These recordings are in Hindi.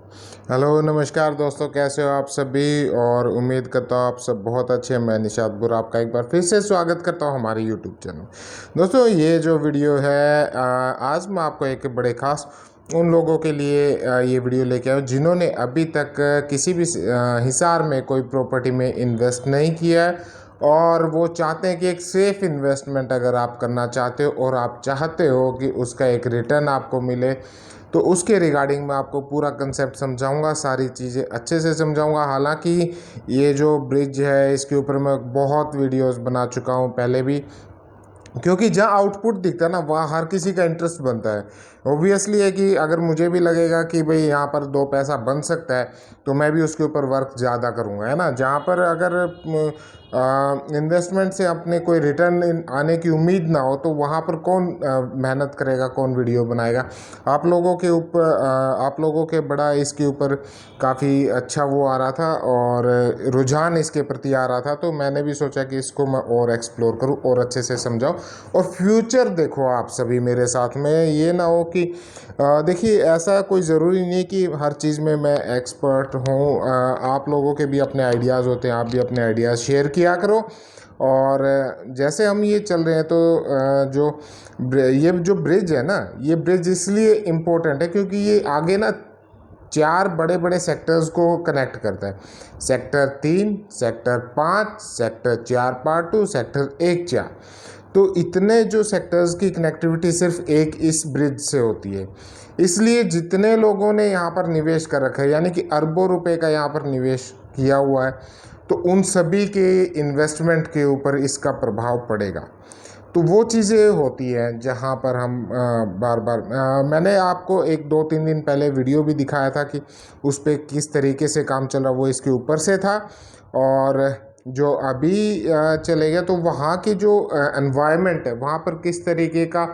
हेलो नमस्कार दोस्तों, कैसे हो आप सभी। और उम्मीद करता हूँ आप सब बहुत अच्छे हैं। मैं निशात बुरा आपका एक बार फिर से स्वागत करता हूँ हमारे यूट्यूब चैनल। दोस्तों, ये जो वीडियो है आज मैं आपको एक बड़े खास उन लोगों के लिए ये वीडियो लेके आया हूँ जिन्होंने अभी तक किसी भी हिसार में कोई प्रॉपर्टी में इन्वेस्ट नहीं किया है और वो चाहते हैं कि एक सेफ़ इन्वेस्टमेंट अगर आप करना चाहते हो और आप चाहते हो कि उसका एक रिटर्न आपको मिले, तो उसके रिगार्डिंग मैं आपको पूरा कंसेप्ट समझाऊंगा, सारी चीज़ें अच्छे से समझाऊंगा। हालांकि ये जो ब्रिज है इसके ऊपर मैं बहुत वीडियोस बना चुका हूँ पहले भी, क्योंकि जहाँ आउटपुट दिखता है ना वहाँ हर किसी का इंटरेस्ट बनता है। ओबियसली है कि अगर मुझे भी लगेगा कि भाई यहाँ पर दो पैसा बन सकता है तो मैं भी उसके ऊपर वर्क ज़्यादा करूँगा, है ना। जहाँ पर अगर इन्वेस्टमेंट से अपने कोई रिटर्न आने की उम्मीद ना हो तो वहाँ पर कौन मेहनत करेगा, कौन वीडियो बनाएगा। आप लोगों के ऊपर आप लोगों के बड़ा इसके ऊपर काफ़ी अच्छा वो आ रहा था और रुझान इसके प्रति आ रहा था, तो मैंने भी सोचा कि इसको मैं और एक्सप्लोर करूं और अच्छे से समझाऊं और फ्यूचर देखो आप सभी मेरे साथ में। ये ना हो कि देखिए, ऐसा कोई ज़रूरी नहीं कि हर चीज़ में मैं एक्सपर्ट हूँ। आप लोगों के भी अपने आइडियाज़ होते हैं, आप भी अपने आइडियाज़ शेयर किया करो। और जैसे हम ये चल रहे हैं तो ये जो ब्रिज है ना, ये ब्रिज इसलिए इम्पोर्टेंट है क्योंकि ये आगे ना चार बड़े बड़े सेक्टर्स को कनेक्ट करता है। Sector 3, sector 5, sector 4 part 2, sector 1 4। तो इतने जो सेक्टर्स की कनेक्टिविटी सिर्फ एक इस ब्रिज से होती है। इसलिए जितने लोगों ने यहाँ पर निवेश कर रखा है, यानी कि अरबों रुपए का यहाँ पर निवेश किया हुआ है, तो उन सभी के इन्वेस्टमेंट के ऊपर इसका प्रभाव पड़ेगा। तो वो चीज़ें होती हैं जहाँ पर हम बार बार मैंने आपको एक 2-3 दिन पहले वीडियो भी दिखाया था कि उस पर किस तरीके से काम चल रहा, वो इसके ऊपर से था। और जो अभी चलेगा तो वहाँ की जो एनवायरनमेंट है वहाँ पर किस तरीके का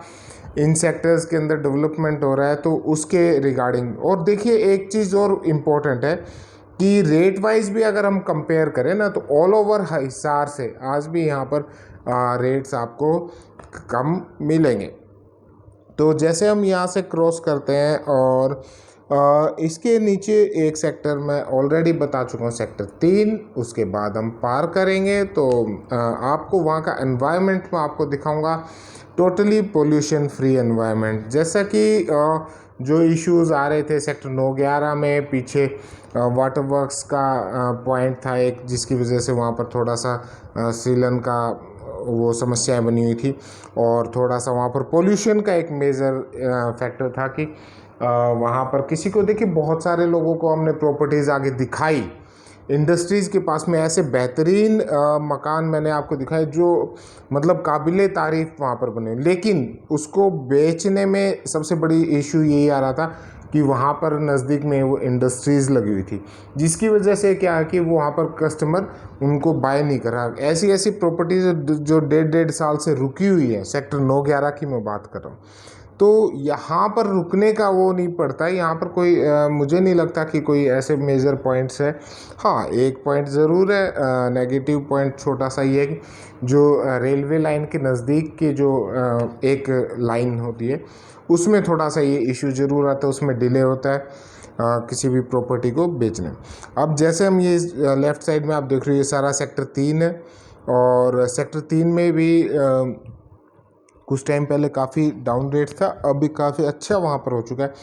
इन सेक्टर्स के अंदर डेवलपमेंट हो रहा है, तो उसके रिगार्डिंग। और देखिए, एक चीज़ और इम्पोर्टेंट है कि रेट वाइज भी अगर हम कंपेयर करें ना तो ऑल ओवर हिसार से आज भी यहाँ पर रेट्स आपको कम मिलेंगे। तो जैसे हम यहाँ से क्रॉस करते हैं और इसके नीचे एक सेक्टर मैं ऑलरेडी बता चुका हूँ, सेक्टर 3। उसके बाद हम पार करेंगे तो आपको वहाँ का एनवायरनमेंट मैं आपको दिखाऊंगा, टोटली पोल्यूशन फ्री एनवायरनमेंट। जैसा कि जो इश्यूज आ रहे थे सेक्टर 9-11 में, पीछे वाटर वर्क्स का पॉइंट था एक, जिसकी वजह से वहाँ पर थोड़ा सा सीलन का वो समस्याएं बनी हुई थी। और थोड़ा सा वहाँ पर पोल्यूशन का एक मेजर फैक्टर था कि वहाँ पर किसी को, देखिए बहुत सारे लोगों को हमने प्रॉपर्टीज़ आगे दिखाई, इंडस्ट्रीज़ के पास में ऐसे बेहतरीन मकान मैंने आपको दिखाए जो मतलब काबिले तारीफ़ वहाँ पर बने, लेकिन उसको बेचने में सबसे बड़ी इशू यही आ रहा था कि वहाँ पर नज़दीक में वो इंडस्ट्रीज़ लगी हुई थी, जिसकी वजह से क्या है कि वो वहाँ पर कस्टमर उनको बाय नहीं कर रहा। ऐसी ऐसी प्रॉपर्टीज़ जो 1.5 साल से रुकी हुई है, सेक्टर 9-11 की मैं बात कर रहा हूँ, तो यहाँ पर रुकने का वो नहीं पड़ता है। यहाँ पर कोई मुझे नहीं लगता कि कोई ऐसे मेजर पॉइंट्स है। हाँ, एक पॉइंट ज़रूर है, नेगेटिव पॉइंट छोटा सा ये है कि जो रेलवे लाइन के नज़दीक के जो एक लाइन होती है उसमें थोड़ा सा ये इशू ज़रूर आता है, उसमें डिले होता है किसी भी प्रॉपर्टी को बेचने में। अब जैसे हम ये लेफ़्ट साइड में आप देख रहे हो, ये सारा सेक्टर 3 है। और सेक्टर 3 में भी कुछ टाइम पहले काफ़ी डाउन रेट था, अभी काफ़ी अच्छा वहाँ पर हो चुका है।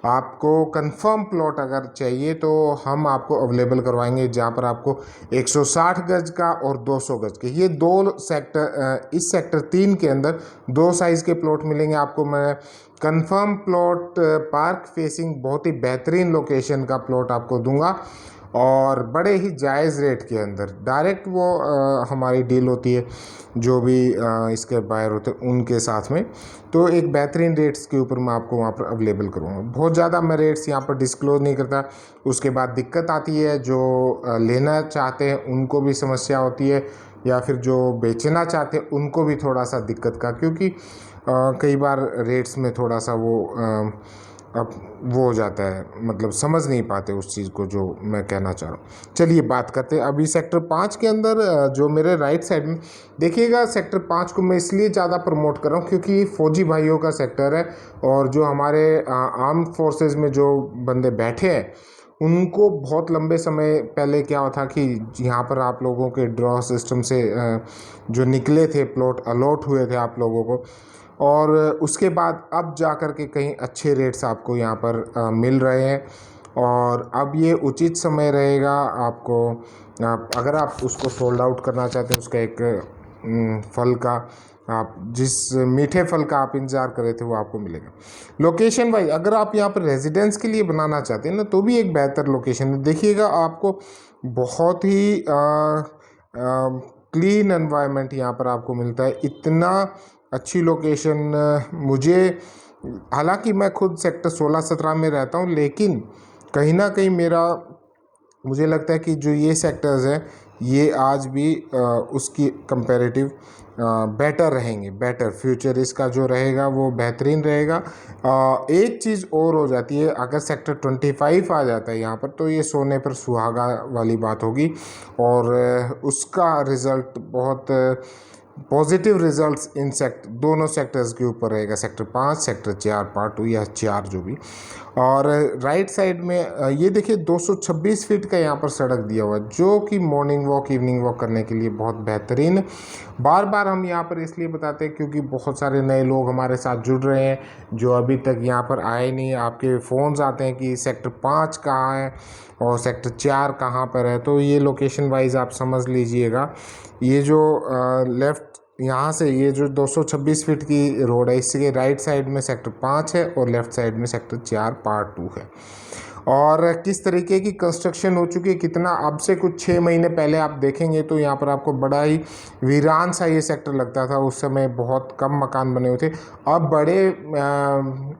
आपको कंफर्म प्लॉट अगर चाहिए तो हम आपको अवेलेबल करवाएंगे, जहाँ पर आपको 160 गज का और 200 गज के, ये दो सेक्टर, इस सेक्टर 3 के अंदर दो साइज़ के प्लॉट मिलेंगे आपको। मैं कंफर्म प्लॉट, पार्क फेसिंग, बहुत ही बेहतरीन लोकेशन का प्लॉट आपको दूंगा और बड़े ही जायज़ रेट के अंदर। डायरेक्ट वो हमारी डील होती है जो भी इसके बायर होते हैं उनके साथ में, तो एक बेहतरीन रेट्स के ऊपर मैं आपको वहाँ पर अवेलेबल करूँगा। बहुत ज़्यादा मैं रेट्स यहाँ पर डिस्क्लोज़ नहीं करता। उसके बाद दिक्कत आती है जो लेना चाहते हैं उनको भी समस्या होती है, या फिर जो बेचना चाहते हैं उनको भी थोड़ा सा दिक्कत का, क्योंकि कई बार रेट्स में थोड़ा सा वो अब वो हो जाता है, मतलब समझ नहीं पाते उस चीज़ को जो मैं कहना चाह रहा हूँ। चलिए बात करते हैं अभी सेक्टर 5 के अंदर। जो मेरे राइट साइड में देखिएगा, सेक्टर 5 को मैं इसलिए ज़्यादा प्रमोट कर रहा हूँ क्योंकि फौजी भाइयों का सेक्टर है और जो हमारे आर्म फोर्सेस में जो बंदे बैठे हैं उनको बहुत लंबे समय पहले क्या था कि यहाँ पर आप लोगों के ड्रॉ सिस्टम से जो निकले थे प्लॉट अलॉट हुए थे आप लोगों को, और उसके बाद अब जा कर के कहीं अच्छे रेट्स आपको यहाँ पर मिल रहे हैं। और अब ये उचित समय रहेगा आपको, अगर आप उसको सोल्ड आउट करना चाहते हैं, उसका एक फल का, आप जिस मीठे फल का आप इंतज़ार कर रहे थे वो आपको मिलेगा। लोकेशन वाइज अगर आप यहाँ पर रेजिडेंस के लिए बनाना चाहते हैं ना, तो भी एक बेहतर लोकेशन है। देखिएगा आपको बहुत ही क्लीन एनवायरनमेंट यहाँ पर आपको मिलता है, इतना अच्छी लोकेशन। मुझे, हालांकि मैं खुद सेक्टर 16-17 में रहता हूँ, लेकिन कहीं ना कहीं मुझे लगता है कि जो ये सेक्टर्स हैं ये आज भी उसकी कंपैरेटिव बेटर रहेंगे, बेटर फ्यूचर इसका जो रहेगा वो बेहतरीन रहेगा। एक चीज़ और हो जाती है, अगर सेक्टर 25 आ जाता है यहाँ पर, तो ये सोने पर सुहागा वाली बात होगी, और उसका रिज़ल्ट बहुत पॉजिटिव रिजल्ट्स इन दोनों सेक्टर्स के ऊपर रहेगा, सेक्टर 5, सेक्टर 4, पार्ट 2 या 4 जो भी। और राइट साइड में ये देखिए 226 फीट का यहाँ पर सड़क दिया हुआ है, जो कि मॉर्निंग वॉक, इवनिंग वॉक करने के लिए बहुत बेहतरीन है। बार बार हम यहाँ पर इसलिए बताते हैं क्योंकि बहुत सारे नए लोग हमारे साथ जुड़ रहे हैं जो अभी तक यहाँ पर आए नहीं। आपके फ़ोन्स आते हैं कि सेक्टर 5 कहाँ है और सेक्टर 4 कहाँ पर है, तो ये लोकेशन वाइज आप समझ लीजिएगा। ये जो लेफ़्ट यहाँ से ये जो 226 फीट की रोड है, इसके राइट साइड में सेक्टर 5 है और लेफ़्ट साइड में सेक्टर 4 पार्ट 2 है। और किस तरीके की कंस्ट्रक्शन हो चुकी है, कितना, अब से कुछ 6 महीने पहले आप देखेंगे तो यहाँ पर आपको बड़ा ही वीरान सा ये सेक्टर लगता था। उस समय बहुत कम मकान बने हुए थे। अब बड़े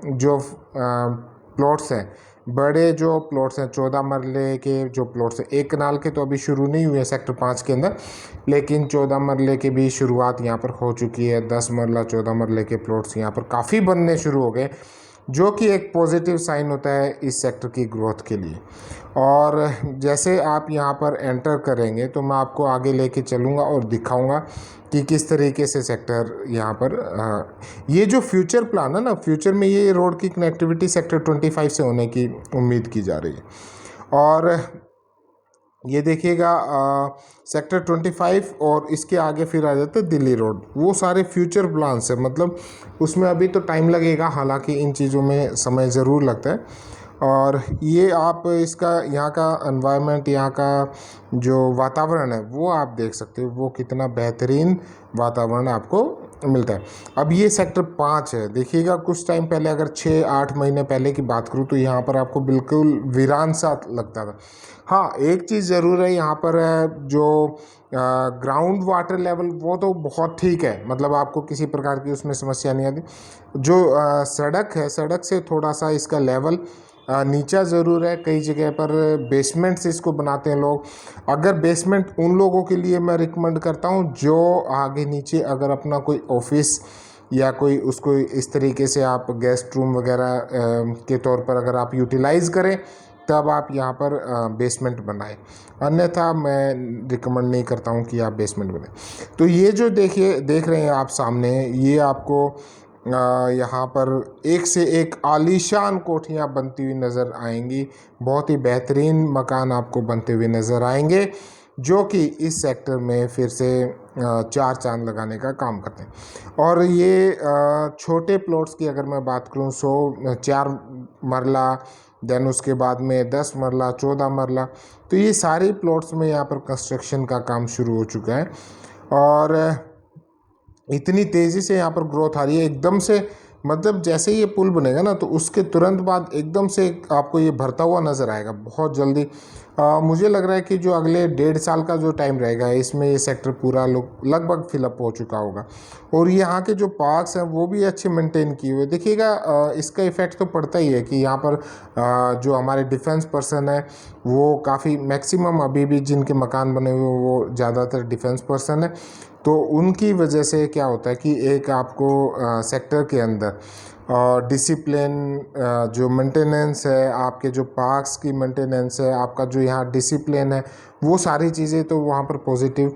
जो प्लॉट्स हैं, बड़े जो प्लॉट्स हैं, 14 मरले के जो प्लॉट्स हैं, 1 कनाल के तो अभी शुरू नहीं हुए सेक्टर 5 के अंदर, लेकिन 14 मरले के भी शुरुआत यहाँ पर हो चुकी है। 10 मरला 14 मरले के प्लॉट्स यहाँ पर काफ़ी बनने शुरू हो गए, जो कि एक पॉजिटिव साइन होता है इस सेक्टर की ग्रोथ के लिए। और जैसे आप यहाँ पर एंटर करेंगे तो मैं आपको आगे लेके चलूँगा और दिखाऊंगा कि किस तरीके से सेक्टर यहाँ पर ये जो फ्यूचर प्लान है ना, फ्यूचर में ये रोड की कनेक्टिविटी सेक्टर 25 से होने की उम्मीद की जा रही है। और ये देखिएगा सेक्टर 25 और इसके आगे फिर आ जाता है दिल्ली रोड, वो सारे फ्यूचर प्लान्स है, मतलब उसमें अभी तो टाइम लगेगा, हालांकि इन चीज़ों में समय ज़रूर लगता है। और ये आप इसका यहाँ का एनवायरनमेंट, यहाँ का जो वातावरण है वो आप देख सकते हो, वो कितना बेहतरीन वातावरण आपको मिलता है। अब ये सेक्टर 5 है, देखिएगा कुछ टाइम पहले, अगर 6-8 महीने पहले की बात करूँ तो यहाँ पर आपको बिल्कुल वीरान सा लगता था। हाँ, एक चीज़ ज़रूर है यहाँ पर, जो ग्राउंड वाटर लेवल वो तो बहुत ठीक है, मतलब आपको किसी प्रकार की उसमें समस्या नहीं आती। जो सड़क है, सड़क से थोड़ा सा इसका लेवल नीचा ज़रूर है, कई जगह पर बेसमेंट से इसको बनाते हैं लोग। अगर बेसमेंट उन लोगों के लिए मैं रिकमेंड करता हूँ जो आगे नीचे अगर अपना कोई ऑफिस या कोई उसको इस तरीके से आप गेस्ट रूम वगैरह के तौर पर अगर आप यूटिलाइज़ करें, तब आप यहाँ पर बेसमेंट बनाएं, अन्यथा मैं रिकमेंड नहीं करता हूँ कि आप बेसमेंट बनाएं। तो ये जो देख रहे हैं आप सामने, ये आपको यहाँ पर एक से एक आलीशान कोठियाँ बनती हुई नज़र आएंगी, बहुत ही बेहतरीन मकान आपको बनते हुए नज़र आएंगे, जो कि इस सेक्टर में फिर से 4 चांद लगाने का काम करते हैं। और ये छोटे प्लॉट्स की अगर मैं बात करूँ, 4 मरला, देन उसके बाद में 10 मरला, 14 मरला, तो ये सारी प्लॉट्स में यहाँ पर कंस्ट्रक्शन का काम शुरू हो चुका है। और इतनी तेज़ी से यहाँ पर ग्रोथ आ रही है एकदम से, मतलब जैसे ये पुल बनेगा ना तो उसके तुरंत बाद एकदम से आपको ये भरता हुआ नज़र आएगा बहुत जल्दी। मुझे लग रहा है कि जो अगले 1.5 साल का जो टाइम रहेगा इसमें ये सेक्टर पूरा लगभग फिलअप हो चुका होगा। और यहाँ के जो पार्क्स हैं वो भी अच्छे मेंटेन किए हुए, देखिएगा इसका इफ़ेक्ट तो पड़ता ही है कि यहाँ पर जो हमारे डिफेंस पर्सन है वो काफ़ी मैक्सिमम अभी भी जिनके मकान बने हुए वो ज़्यादातर डिफेंस पर्सन है, तो उनकी वजह से क्या होता है कि एक आपको सेक्टर के अंदर डिसिप्लिन, जो मेंटेनेंस है, आपके जो पार्क्स की मेंटेनेंस है, आपका जो यहाँ डिसिप्लिन है, वो सारी चीज़ें तो वहाँ पर पॉजिटिव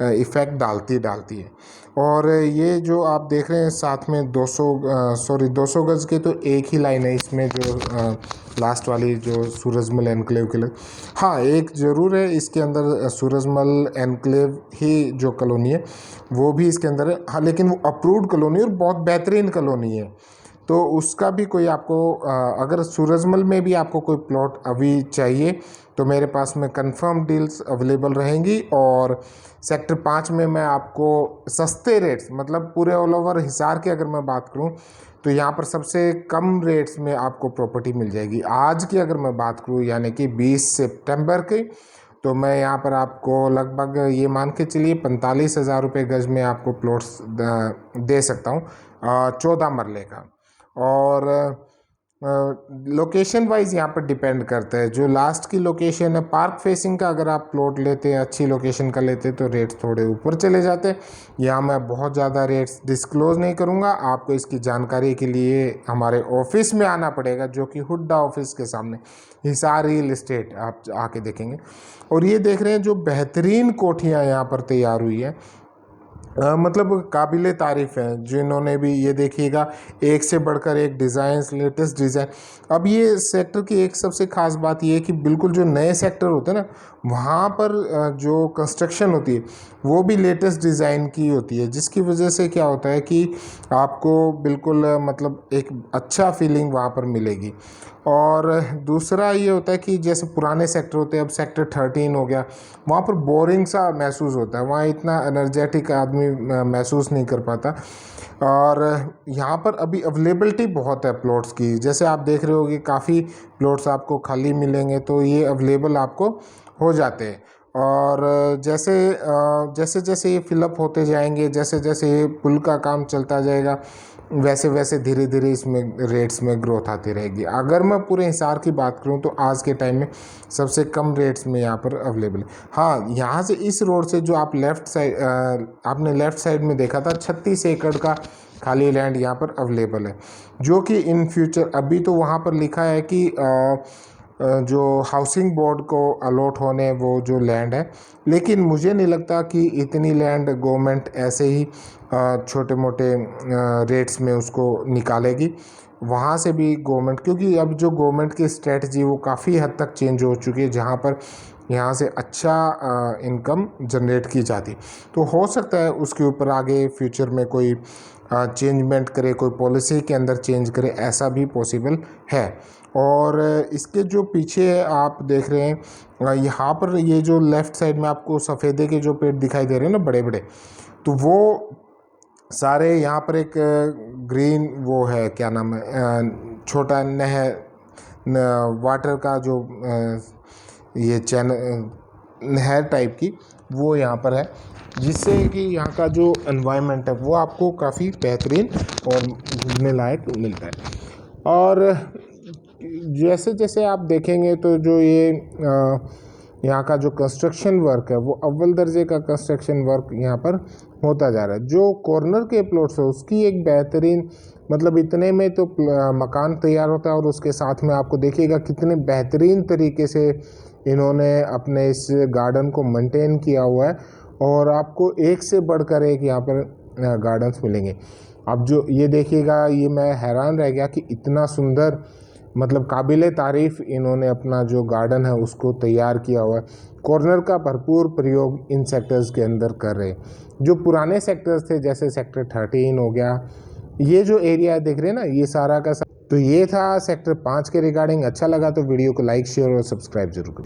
इफ़ेक्ट डालती है। और ये जो आप देख रहे हैं साथ में 200 गज़ की तो एक ही लाइन है इसमें, जो लास्ट वाली जो सूरजमल एनक्लेव के लिए। हाँ, एक ज़रूर है इसके अंदर, सूरजमल एनक्लेव ही जो कॉलोनी है वो भी इसके अंदर है। हाँ, लेकिन वो अप्रूव्ड कॉलोनी और बहुत बेहतरीन कॉलोनी है, तो उसका भी कोई आपको अगर सूरजमल में भी आपको कोई प्लॉट अभी चाहिए तो मेरे पास में कंफर्म डील्स अवेलेबल रहेंगी। और सेक्टर 5 में मैं आपको सस्ते रेट्स, मतलब पूरे ऑल ओवर हिसार की अगर मैं बात करूं तो यहाँ पर सबसे कम रेट्स में आपको प्रॉपर्टी मिल जाएगी। आज की अगर मैं बात करूं यानी कि 20 सितंबर की, तो मैं यहाँ पर आपको लगभग ये मान के चलिए 45,000 रुपये गज में आपको प्लॉट्स दे सकता हूँ, 14 मरले का। और लोकेशन वाइज यहाँ पर डिपेंड करता है। जो लास्ट की लोकेशन है पार्क फेसिंग का, अगर आप प्लॉट लेते हैं अच्छी लोकेशन का लेते हैं तो रेट्स थोड़े ऊपर चले जाते हैं। यहाँ मैं बहुत ज़्यादा रेट्स डिस्क्लोज़ नहीं करूँगा, आपको इसकी जानकारी के लिए हमारे ऑफिस में आना पड़ेगा, जो कि हुड्डा ऑफिस के सामने हिसार रियल इस्टेट, आप आके देखेंगे। और ये देख रहे हैं जो बेहतरीन कोठियाँ यहाँ पर तैयार हुई है, मतलब काबिले तारीफ़ हैं जिन्होंने भी, ये देखिएगा एक से बढ़कर एक डिज़ाइंस, लेटेस्ट डिज़ाइन। अब ये सेक्टर की एक सबसे ख़ास बात ये है कि बिल्कुल जो नए सेक्टर होते हैं ना, वहाँ पर जो कंस्ट्रक्शन होती है वो भी लेटेस्ट डिज़ाइन की होती है, जिसकी वजह से क्या होता है कि आपको बिल्कुल मतलब एक अच्छा फीलिंग वहाँ पर मिलेगी। और दूसरा ये होता है कि जैसे पुराने सेक्टर होते हैं, अब सेक्टर 13 हो गया, वहाँ पर बोरिंग सा महसूस होता है, वहाँ इतना एनर्जेटिक आदमी महसूस नहीं कर पाता। और यहाँ पर अभी अवेलेबिलिटी बहुत है प्लॉट्स की, जैसे आप देख रहे हो कि काफ़ी प्लॉट्स आपको खाली मिलेंगे, तो ये अवेलेबल आपको हो जाते हैं। और जैसे जैसे ये फिलअप होते जाएंगे, जैसे जैसे ये पुल का काम चलता जाएगा, वैसे वैसे धीरे धीरे इसमें रेट्स में ग्रोथ आती रहेगी। अगर मैं पूरे हिसार की बात करूं तो आज के टाइम में सबसे कम रेट्स में यहाँ पर अवेलेबल है। हाँ, यहाँ से इस रोड से जो आप आपने लेफ़्ट साइड में देखा था 36 एकड़ का खाली लैंड यहाँ पर अवेलेबल है, जो कि इन फ्यूचर, अभी तो वहाँ पर लिखा है कि जो हाउसिंग बोर्ड को अलॉट होने वो जो लैंड है, लेकिन मुझे नहीं लगता कि इतनी लैंड गवर्नमेंट ऐसे ही छोटे मोटे रेट्स में उसको निकालेगी। वहाँ से भी गवर्नमेंट, क्योंकि अब जो गवर्नमेंट की स्ट्रेटजी वो काफ़ी हद तक चेंज हो चुकी है, जहाँ पर यहाँ से अच्छा इनकम जनरेट की जाती, तो हो सकता है उसके ऊपर आगे फ्यूचर में कोई चेंजमेंट करे, कोई पॉलिसी के अंदर चेंज करे, ऐसा भी पॉसिबल है। और इसके जो पीछे आप देख रहे हैं यहाँ पर, ये जो लेफ़्ट साइड में आपको सफ़ेदे के जो पेड़ दिखाई दे रहे हैं ना बड़े बड़े, तो वो सारे यहाँ पर एक ग्रीन वो है, क्या नाम है, छोटा वाटर का जो ये नहर टाइप की वो यहाँ पर है, जिससे कि यहाँ का जो एनवायरनमेंट है वो आपको काफ़ी बेहतरीन और घूमने लायक मिलता है। और जैसे जैसे आप देखेंगे तो जो ये यहाँ का जो कंस्ट्रक्शन वर्क है वो अव्वल दर्जे का कंस्ट्रक्शन वर्क यहाँ पर होता जा रहा है। जो कॉर्नर के प्लॉट्स है उसकी एक बेहतरीन, मतलब इतने में तो मकान तैयार होता है, और उसके साथ में आपको देखिएगा कितने बेहतरीन तरीके से इन्होंने अपने इस गार्डन को मेंटेन किया हुआ है, और आपको एक से बढ़कर एक यहाँ पर गार्डन्स मिलेंगे। अब जो ये देखिएगा, ये मैं हैरान रह गया कि इतना सुंदर, मतलब काबिले तारीफ़ इन्होंने अपना जो गार्डन है उसको तैयार किया हुआ है। कॉर्नर का भरपूर प्रयोग इन सेक्टर्स के अंदर कर रहे हैं। जो पुराने सेक्टर्स थे जैसे सेक्टर 13 हो गया, ये जो एरिया देख रहे हैं ना, ये सारा का तो ये था सेक्टर 5 के रिगार्डिंग। अच्छा लगा तो वीडियो को लाइक, शेयर और सब्सक्राइब जरूर करें।